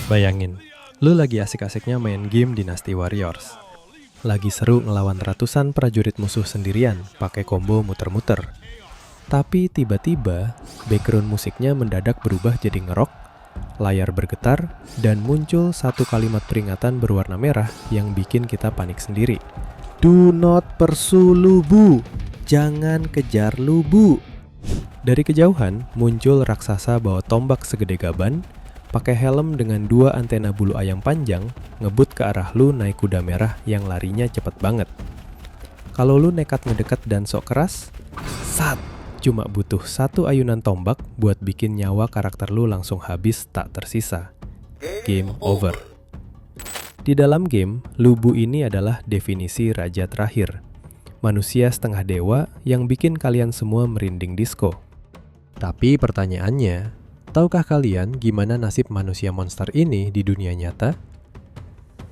Bayangin, lu lagi asik-asiknya main game Dynasty Warriors. Lagi seru ngelawan ratusan prajurit musuh sendirian, pakai combo muter-muter. Tapi tiba-tiba, background musiknya mendadak berubah jadi ngerok, layar bergetar, dan muncul satu kalimat peringatan berwarna merah yang bikin kita panik sendiri. Do not pursue Lubu! Jangan kejar Lubu! Dari kejauhan, muncul raksasa bawa tombak segede gaban, pakai helm dengan 2 antena bulu ayam panjang, ngebut ke arah lu naik kuda merah yang larinya cepet banget. Kalau lu nekat ngedekat dan sok keras, sat! Cuma butuh 1 ayunan tombak buat bikin nyawa karakter lu langsung habis tak tersisa. Game over. Di dalam game, Lubu ini adalah definisi raja terakhir. Manusia setengah dewa yang bikin kalian semua merinding disco. Tapi pertanyaannya, tahukah kalian gimana nasib manusia monster ini di dunia nyata?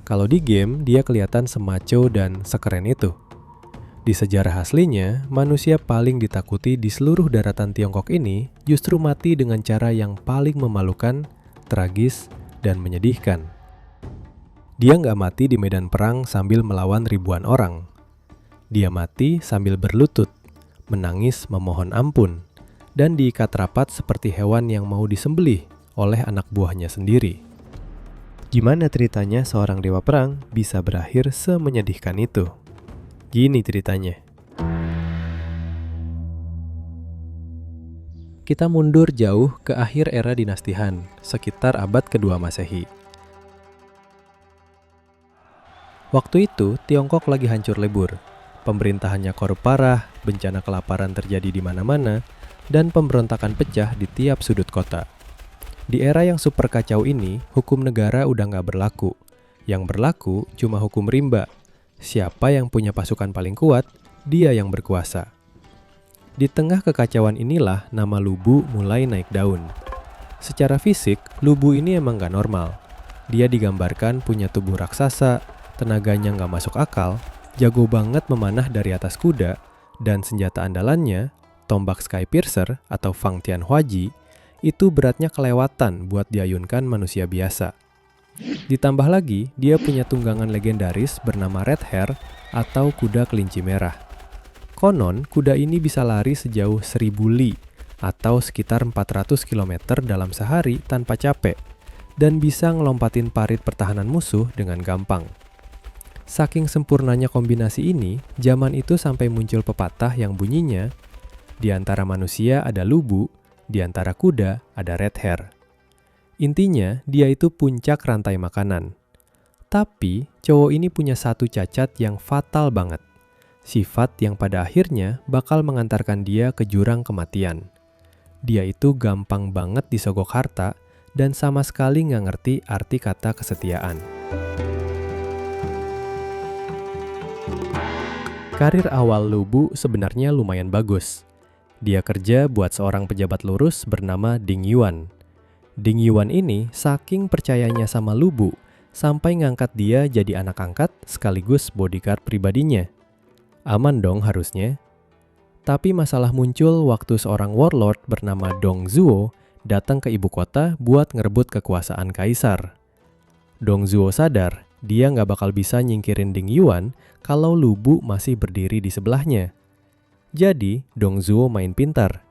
Kalau di game, dia kelihatan semaco dan sekeren itu. Di sejarah aslinya, manusia paling ditakuti di seluruh daratan Tiongkok ini justru mati dengan cara yang paling memalukan, tragis, dan menyedihkan. Dia nggak mati di medan perang sambil melawan ribuan orang. Dia mati sambil berlutut, menangis memohon ampun, dan diikat rapat seperti hewan yang mau disembelih oleh anak buahnya sendiri. Gimana ceritanya seorang dewa perang bisa berakhir semenyedihkan itu? Gini ceritanya. Kita mundur jauh ke akhir era dinasti Han, sekitar abad kedua Masehi. Waktu itu, Tiongkok lagi hancur lebur. Pemerintahannya korup parah, bencana kelaparan terjadi di mana-mana, dan pemberontakan pecah di tiap sudut kota. Di era yang super kacau ini, hukum negara udah nggak berlaku. Yang berlaku cuma hukum rimba. Siapa yang punya pasukan paling kuat, dia yang berkuasa. Di tengah kekacauan inilah nama Lubu mulai naik daun. Secara fisik, Lubu ini emang gak normal. Dia digambarkan punya tubuh raksasa, tenaganya gak masuk akal, jago banget memanah dari atas kuda, dan senjata andalannya, tombak Sky Piercer atau Fang Tianhuaji, itu beratnya kelewatan buat diayunkan manusia biasa. Ditambah lagi, dia punya tunggangan legendaris bernama Red Hare atau kuda kelinci merah. Konon, kuda ini bisa lari sejauh 1000 li atau sekitar 400 km dalam sehari tanpa capek dan bisa ngelompatin parit pertahanan musuh dengan gampang. Saking sempurnanya kombinasi ini, zaman itu sampai muncul pepatah yang bunyinya, di antara manusia ada Lubu, di antara kuda ada Red Hare. Intinya, dia itu puncak rantai makanan. Tapi, cowok ini punya satu cacat yang fatal banget. Sifat yang pada akhirnya bakal mengantarkan dia ke jurang kematian. Dia itu gampang banget disogok harta dan sama sekali nggak ngerti arti kata kesetiaan. Karir awal Lubu sebenarnya lumayan bagus. Dia kerja buat seorang pejabat lurus bernama Ding Yuan. Ding Yuan ini saking percayanya sama Lubu, sampai ngangkat dia jadi anak angkat sekaligus bodyguard pribadinya. Aman dong harusnya. Tapi masalah muncul waktu seorang warlord bernama Dong Zhuo datang ke ibu kota buat ngerebut kekuasaan kaisar. Dong Zhuo sadar, dia nggak bakal bisa nyingkirin Ding Yuan kalau Lubu masih berdiri di sebelahnya. Jadi, Dong Zhuo main pintar.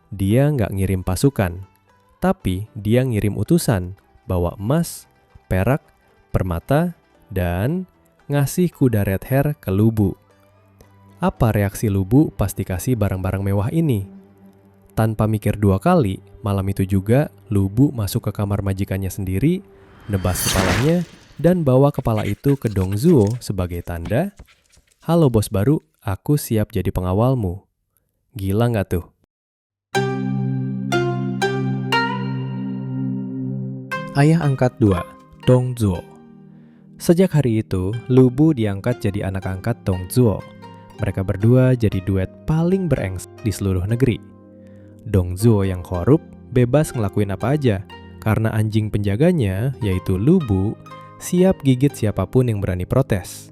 Dia nggak ngirim pasukan. Tapi dia ngirim utusan, bawa emas, perak, permata, dan ngasih kuda Red Hare ke Lubu. Apa reaksi Lubu pas dikasih barang-barang mewah ini? Tanpa mikir 2 kali, malam itu juga Lubu masuk ke kamar majikannya sendiri, nebas kepalanya, dan bawa kepala itu ke Dong Zhuo sebagai tanda, "Halo bos baru, aku siap jadi pengawalmu." Gila nggak tuh? Ayah angkat 2, Dong Zhuo. Sejak hari itu, Lubu diangkat jadi anak angkat Dong Zhuo. Mereka berdua jadi duet paling berengsek di seluruh negeri. Dong Zhuo yang korup, bebas ngelakuin apa aja, karena anjing penjaganya, yaitu Lubu, siap gigit siapapun yang berani protes.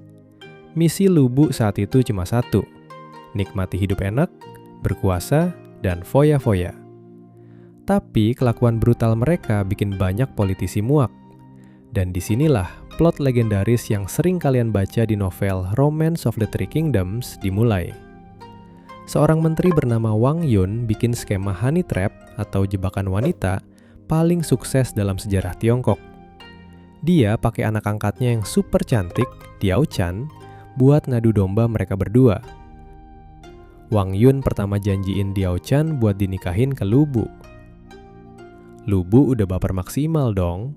Misi Lubu saat itu cuma satu, nikmati hidup enak, berkuasa, dan foya-foya. Tapi kelakuan brutal mereka bikin banyak politisi muak. Dan disinilah plot legendaris yang sering kalian baca di novel Romance of the Three Kingdoms dimulai. Seorang menteri bernama Wang Yun bikin skema honey trap atau jebakan wanita paling sukses dalam sejarah Tiongkok. Dia pakai anak angkatnya yang super cantik, Diao Chan, buat ngadu domba mereka berdua. Wang Yun pertama janjiin Diao Chan buat dinikahin ke Lu Bu. Lu Bu udah baper maksimal dong.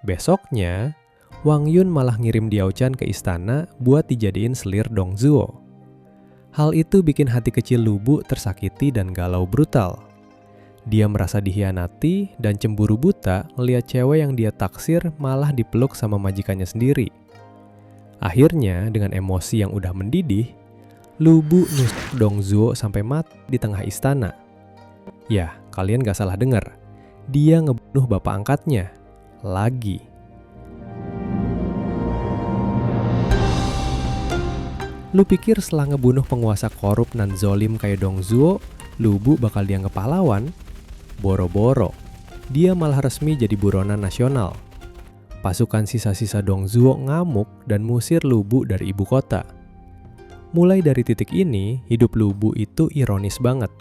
Besoknya, Wang Yun malah ngirim Diao Chan ke istana buat dijadiin selir Dong Zhuo. Hal itu bikin hati kecil Lu Bu tersakiti dan galau brutal. Dia merasa dikhianati dan cemburu buta ngeliat cewek yang dia taksir malah dipeluk sama majikannya sendiri. Akhirnya, dengan emosi yang udah mendidih, Lu Bu nusuk Dong Zhuo sampai mati di tengah istana. Ya, kalian gak salah dengar. Dia ngebunuh bapak angkatnya. Lagi. Lu pikir setelah ngebunuh penguasa korup dan zolim kayak Dong Zhuo, Lu Bu bakal dianggap pahlawan? Boro-boro. Dia malah resmi jadi buronan nasional. Pasukan sisa-sisa Dong Zhuo ngamuk dan musir Lu Bu dari ibu kota. Mulai dari titik ini, hidup Lu Bu itu ironis banget.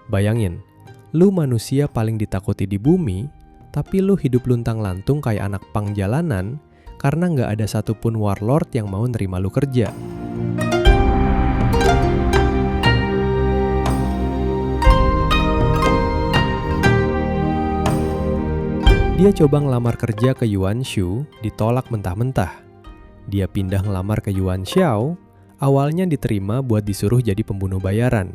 Bayangin, lu manusia paling ditakuti di bumi, tapi lu hidup luntang-lantung kayak anak pang jalanan karena nggak ada satupun warlord yang mau nerima lu kerja. Dia coba ngelamar kerja ke Yuan Shu, ditolak mentah-mentah. Dia pindah ngelamar ke Yuan Xiao, awalnya diterima buat disuruh jadi pembunuh bayaran.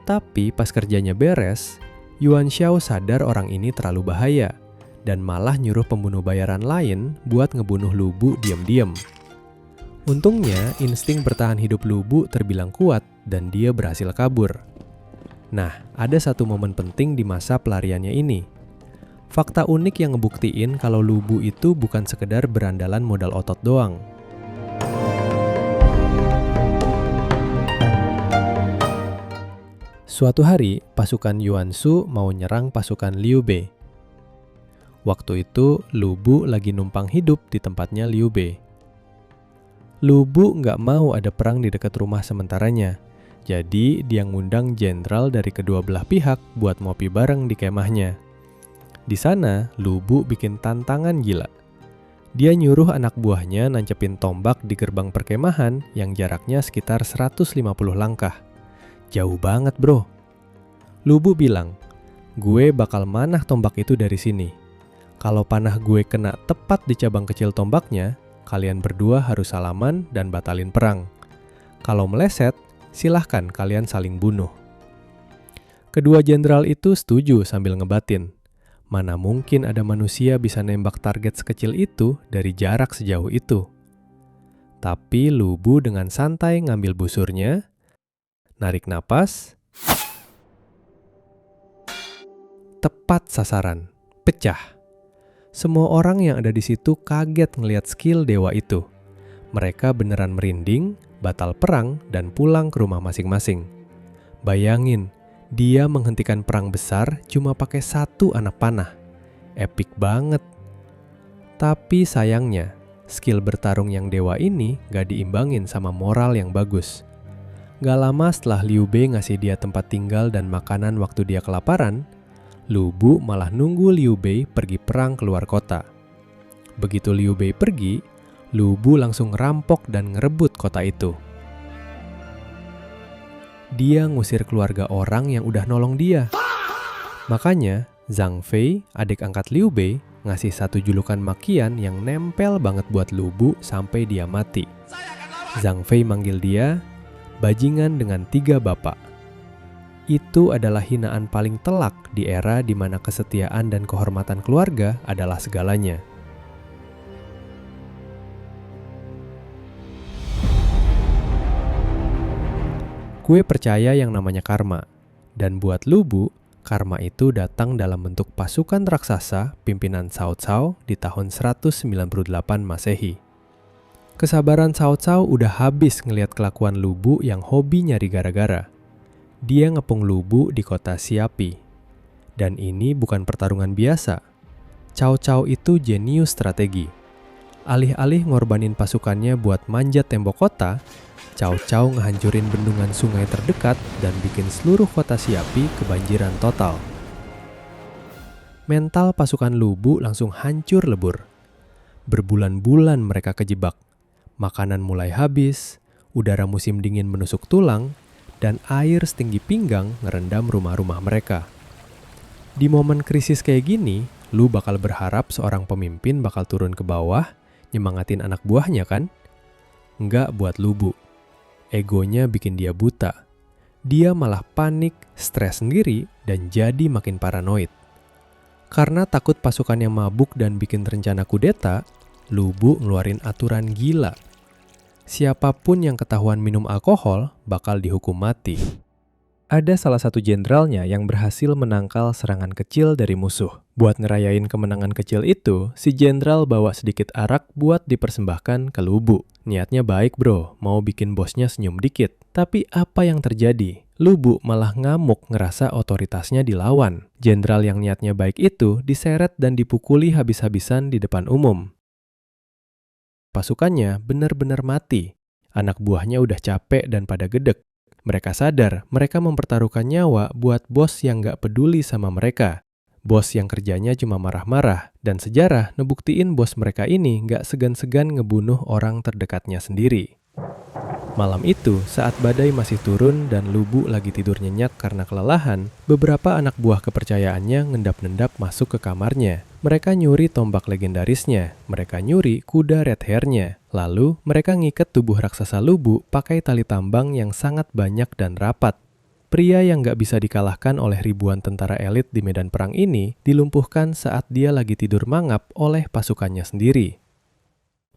Tapi pas kerjanya beres, Yuan Xiao sadar orang ini terlalu bahaya dan malah nyuruh pembunuh bayaran lain buat ngebunuh Lu Bu diam-diam. Untungnya, insting bertahan hidup Lu Bu terbilang kuat dan dia berhasil kabur. Nah, ada satu momen penting di masa pelariannya ini. Fakta unik yang ngebuktiin kalau Lu Bu itu bukan sekedar berandalan modal otot doang. Suatu hari, pasukan Yuan Shu mau nyerang pasukan Liu Bei. Waktu itu, Lu Bu lagi numpang hidup di tempatnya Liu Bei. Lu Bu nggak mau ada perang di dekat rumah sementaranya, jadi dia ngundang jenderal dari kedua belah pihak buat ngopi bareng di kemahnya. Di sana, Lu Bu bikin tantangan gila. Dia nyuruh anak buahnya nancepin tombak di gerbang perkemahan yang jaraknya sekitar 150 langkah. Jauh banget, bro. Lu Bu bilang, gue bakal manah tombak itu dari sini. Kalau panah gue kena tepat di cabang kecil tombaknya, kalian berdua harus salaman dan batalin perang. Kalau meleset, silahkan kalian saling bunuh. Kedua jenderal itu setuju sambil ngebatin. Mana mungkin ada manusia bisa nembak target sekecil itu dari jarak sejauh itu. Tapi Lu Bu dengan santai ngambil busurnya, narik napas, tepat sasaran, pecah. Semua orang yang ada di situ kaget ngelihat skill dewa itu. Mereka beneran merinding, batal perang, dan pulang ke rumah masing-masing. Bayangin, dia menghentikan perang besar cuma pakai satu anak panah. Epic banget. Tapi sayangnya, skill bertarung yang dewa ini gak diimbangin sama moral yang bagus. Gak lama setelah Liu Bei ngasih dia tempat tinggal dan makanan waktu dia kelaparan, Lu Bu malah nunggu Liu Bei pergi perang keluar kota. Begitu Liu Bei pergi, Lu Bu langsung ngerampok dan ngerebut kota itu. Dia ngusir keluarga orang yang udah nolong dia. Makanya, Zhang Fei, adik angkat Liu Bei, ngasih satu julukan makian yang nempel banget buat Lu Bu sampai dia mati. Zhang Fei manggil dia, bajingan dengan 3 bapak. Itu adalah hinaan paling telak di era di mana kesetiaan dan kehormatan keluarga adalah segalanya. Gue percaya yang namanya karma. Dan buat Lu Bu, karma itu datang dalam bentuk pasukan raksasa pimpinan Cao Cao di tahun 198 Masehi. Kesabaran Cao Cao udah habis ngelihat kelakuan Lu Bu yang hobi nyari gara-gara. Dia ngepung Lu Bu di kota Xiapi. Dan ini bukan pertarungan biasa. Cao Cao itu jenius strategi. Alih-alih ngorbanin pasukannya buat manjat tembok kota, Cao Cao ngehancurin bendungan sungai terdekat dan bikin seluruh kota Siapi kebanjiran total. Mental pasukan Lu Bu langsung hancur lebur. Berbulan-bulan mereka kejebak. Makanan mulai habis, udara musim dingin menusuk tulang, dan air setinggi pinggang ngerendam rumah-rumah mereka. Di momen krisis kayak gini, lu bakal berharap seorang pemimpin bakal turun ke bawah, nyemangatin anak buahnya kan? Nggak buat Lu Bu. Egonya bikin dia buta. Dia malah panik, stres sendiri, dan jadi makin paranoid. Karena takut pasukannya mabuk dan bikin rencana kudeta, Lu Bu ngeluarin aturan gila. Siapapun yang ketahuan minum alkohol bakal dihukum mati. Ada salah satu jenderalnya yang berhasil menangkal serangan kecil dari musuh. Buat ngerayain kemenangan kecil itu, si jenderal bawa sedikit arak buat dipersembahkan ke Lu Bu. Niatnya baik bro, mau bikin bosnya senyum dikit. Tapi apa yang terjadi? Lu Bu malah ngamuk ngerasa otoritasnya dilawan. Jenderal yang niatnya baik itu diseret dan dipukuli habis-habisan di depan umum. Pasukannya benar-benar mati. Anak buahnya udah capek dan pada gedek. Mereka sadar mereka mempertaruhkan nyawa buat bos yang gak peduli sama mereka. Bos yang kerjanya cuma marah-marah, dan sejarah ngebuktiin bos mereka ini gak segan-segan ngebunuh orang terdekatnya sendiri. Malam itu, saat badai masih turun dan Lu Bu lagi tidur nyenyak karena kelelahan, beberapa anak buah kepercayaannya ngendap-nendap masuk ke kamarnya. Mereka nyuri tombak legendarisnya, mereka nyuri kuda red hair-nya. Lalu, mereka ngiket tubuh raksasa Lu Bu pakai tali tambang yang sangat banyak dan rapat. Pria yang gak bisa dikalahkan oleh ribuan tentara elit di medan perang ini dilumpuhkan saat dia lagi tidur mangap oleh pasukannya sendiri.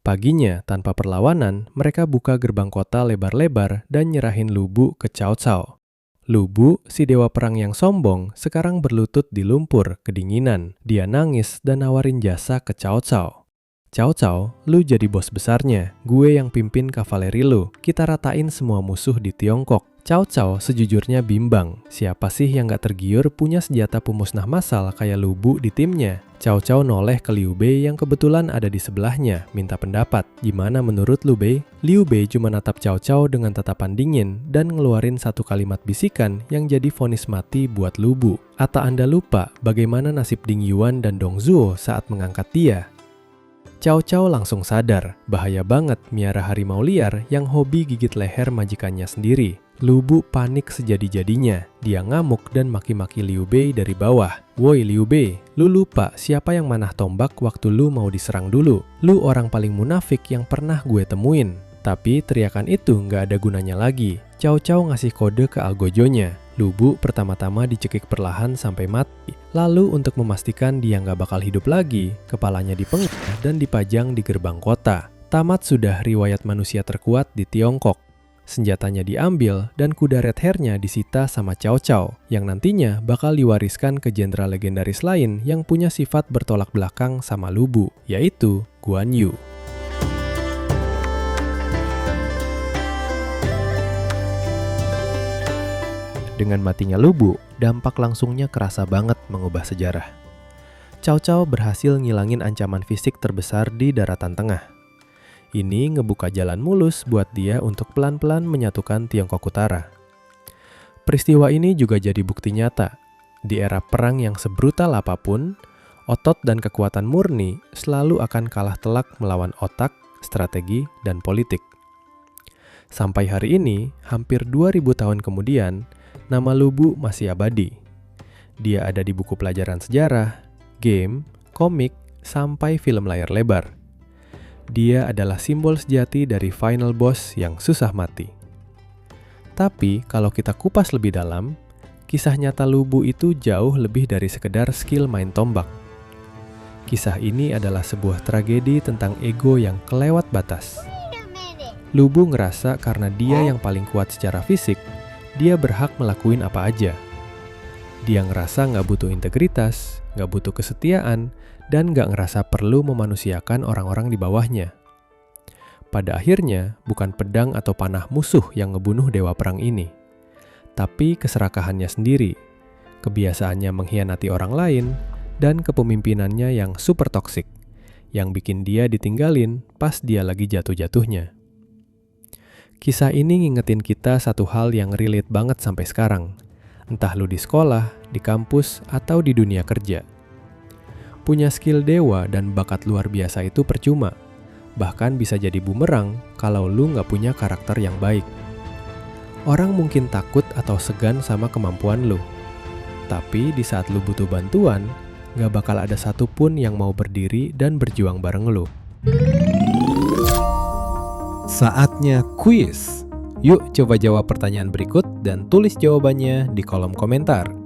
Paginya, tanpa perlawanan, mereka buka gerbang kota lebar-lebar dan nyerahin Lu Bu ke Cao Cao. Lu Bu, si dewa perang yang sombong, sekarang berlutut di lumpur, kedinginan. Dia nangis dan nawarin jasa ke Cao Cao. Cao Cao, lu jadi bos besarnya, gue yang pimpin kavaleri lu. Kita ratain semua musuh di Tiongkok. Cao Cao sejujurnya bimbang. Siapa sih yang gak tergiur punya senjata pemusnah massal kayak Lu Bu di timnya? Cao Cao noleh ke Liu Bei yang kebetulan ada di sebelahnya, minta pendapat. Gimana menurut Liu Bei? Liu Bei cuma natap Cao Cao dengan tatapan dingin dan ngeluarin satu kalimat bisikan yang jadi vonis mati buat Lu Bu. Atau Anda lupa bagaimana nasib Ding Yuan dan Dong Zhuo saat mengangkat dia? Cao Cao langsung sadar, bahaya banget miara harimau liar yang hobi gigit leher majikannya sendiri. Lu Bu panik sejadi-jadinya. Dia ngamuk dan maki-maki Liu Bei dari bawah. Woi Liu Bei, lu lupa siapa yang manah tombak waktu lu mau diserang dulu. Lu orang paling munafik yang pernah gue temuin. Tapi teriakan itu nggak ada gunanya lagi. Cao Cao ngasih kode ke algojonya. Lu Bu pertama-tama dicekik perlahan sampai mati. Lalu untuk memastikan dia nggak bakal hidup lagi, kepalanya dipenggal dan dipajang di gerbang kota. Tamat sudah riwayat manusia terkuat di Tiongkok. Senjatanya diambil dan kuda red hair-nya disita sama Cao Cao yang nantinya bakal diwariskan ke jenderal legendaris lain yang punya sifat bertolak belakang sama Lu Bu, yaitu Guan Yu. Dengan matinya Lu Bu, dampak langsungnya kerasa banget mengubah sejarah. Cao Cao berhasil ngilangin ancaman fisik terbesar di daratan tengah. Ini ngebuka jalan mulus buat dia untuk pelan-pelan menyatukan Tiongkok Utara. Peristiwa ini juga jadi bukti nyata. Di era perang yang sebrutal apapun, otot dan kekuatan murni selalu akan kalah telak melawan otak, strategi, dan politik. Sampai hari ini, hampir 2000 tahun kemudian, nama Lu Bu masih abadi. Dia ada di buku pelajaran sejarah, game, komik, sampai film layar lebar. Dia adalah simbol sejati dari final boss yang susah mati. Tapi kalau kita kupas lebih dalam, kisah nyata Lu Bu itu jauh lebih dari sekedar skill main tombak. Kisah ini adalah sebuah tragedi tentang ego yang kelewat batas. Lu Bu ngerasa karena dia yang paling kuat secara fisik, dia berhak ngelakuin apa aja. Dia ngerasa nggak butuh integritas, nggak butuh kesetiaan, dan nggak ngerasa perlu memanusiakan orang-orang di bawahnya. Pada akhirnya, bukan pedang atau panah musuh yang ngebunuh dewa perang ini, tapi keserakahannya sendiri, kebiasaannya mengkhianati orang lain, dan kepemimpinannya yang super toksik, yang bikin dia ditinggalin pas dia lagi jatuh-jatuhnya. Kisah ini ngingetin kita satu hal yang relate banget sampai sekarang, entah lu di sekolah, di kampus, atau di dunia kerja. Punya skill dewa dan bakat luar biasa itu percuma, bahkan bisa jadi bumerang kalau lu nggak punya karakter yang baik. Orang mungkin takut atau segan sama kemampuan lu. Tapi di saat lu butuh bantuan, gak bakal ada satupun yang mau berdiri dan berjuang bareng lu. Saatnya kuis. Yuk coba jawab pertanyaan berikut dan tulis jawabannya di kolom komentar.